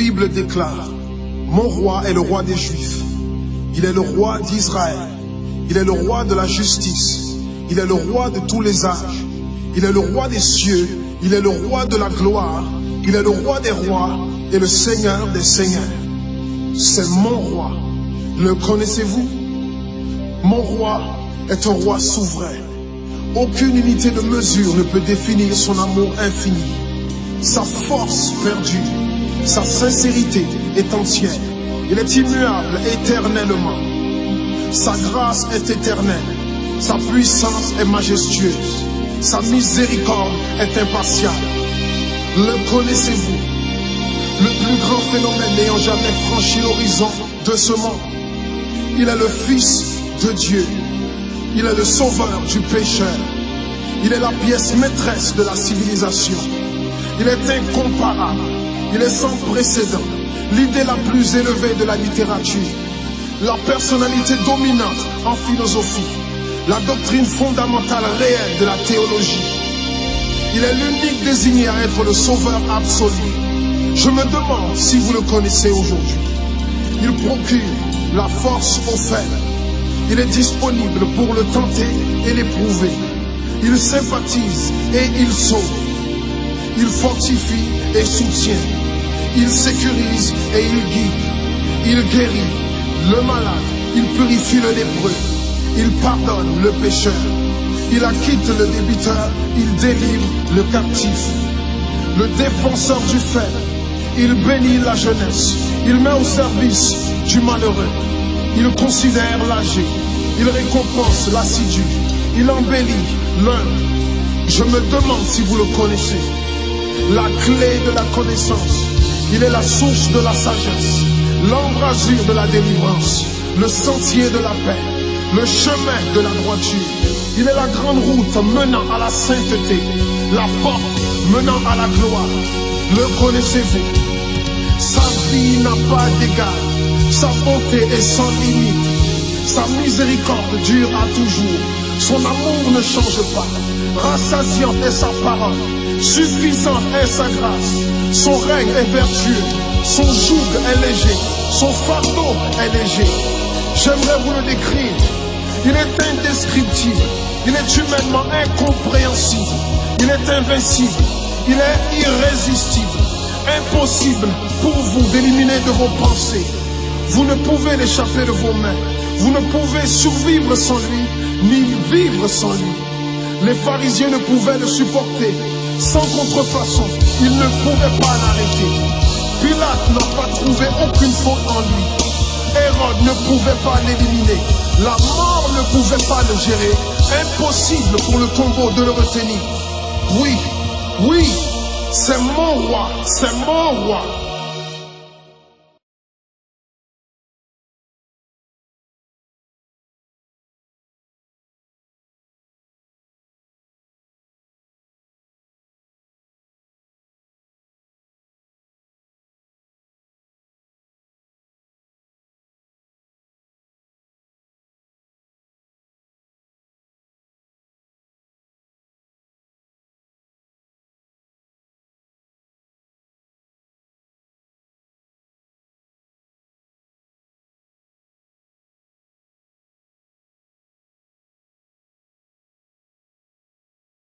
Bible déclare, mon roi est le roi des Juifs. Il est le roi d'Israël. Il est le roi de la justice. Il est le roi de tous les âges. Il est le roi des cieux. Il est le roi de la gloire. Il est le roi des rois et le Seigneur des seigneurs. C'est mon roi. Le connaissez-vous? Mon roi est un roi souverain. Aucune unité de mesure ne peut définir son amour infini. Sa force perdue, sa sincérité est entière. Il est immuable éternellement. Sa grâce est éternelle. Sa puissance est majestueuse. Sa miséricorde est impartiale. Le connaissez-vous? Le plus grand phénomène n'ayant jamais franchi l'horizon de ce monde. Il est le Fils de Dieu. Il est le sauveur du pécheur. Il est la pièce maîtresse de la civilisation. Il est incomparable. Il est sans précédent. L'idée la plus élevée de la littérature. La personnalité dominante en philosophie. La doctrine fondamentale réelle de la théologie. Il est l'unique désigné à être le sauveur absolu. Je me demande si vous le connaissez aujourd'hui. Il procure la force aux faibles. Il est disponible pour le tenter et l'éprouver. Il sympathise et il sauve. Il fortifie et soutient. Il sécurise et il guide. Il guérit le malade. Il purifie le lépreux. Il pardonne le pécheur. Il acquitte le débiteur. Il délivre le captif. Le défenseur du faible. Il bénit la jeunesse. Il met au service du malheureux. Il considère l'âgé. Il récompense l'assidu. Il embellit l'humble. Je me demande si vous le connaissez. La clé de la connaissance. Il est la source de la sagesse. L'embrasure de la délivrance. Le sentier de la paix. Le chemin de la droiture. Il est la grande route menant à la sainteté. La porte menant à la gloire. Le connaissez-vous? Sa vie n'a pas d'égal. Sa bonté est sans limite. Sa miséricorde dure à toujours. Son amour ne change pas. Rassasiante est sa parole. Suffisante est sa grâce. Son règne est vertueux. Son joug est léger. Son fardeau est léger. J'aimerais vous le décrire. Il est indescriptible. Il est humainement incompréhensible. Il est invincible. Il est irrésistible. Impossible pour vous d'éliminer de vos pensées. Vous ne pouvez l'échapper de vos mains. Vous ne pouvez survivre sans lui, ni vivre sans lui. Les pharisiens ne pouvaient le supporter. Sans contrefaçon, ils ne pouvaient pas l'arrêter. Pilate n'a pas trouvé aucune faute en lui. Hérode ne pouvait pas l'éliminer. La mort ne pouvait pas le gérer. Impossible pour le tombeau de le retenir. Oui, oui, c'est mon roi, c'est mon roi.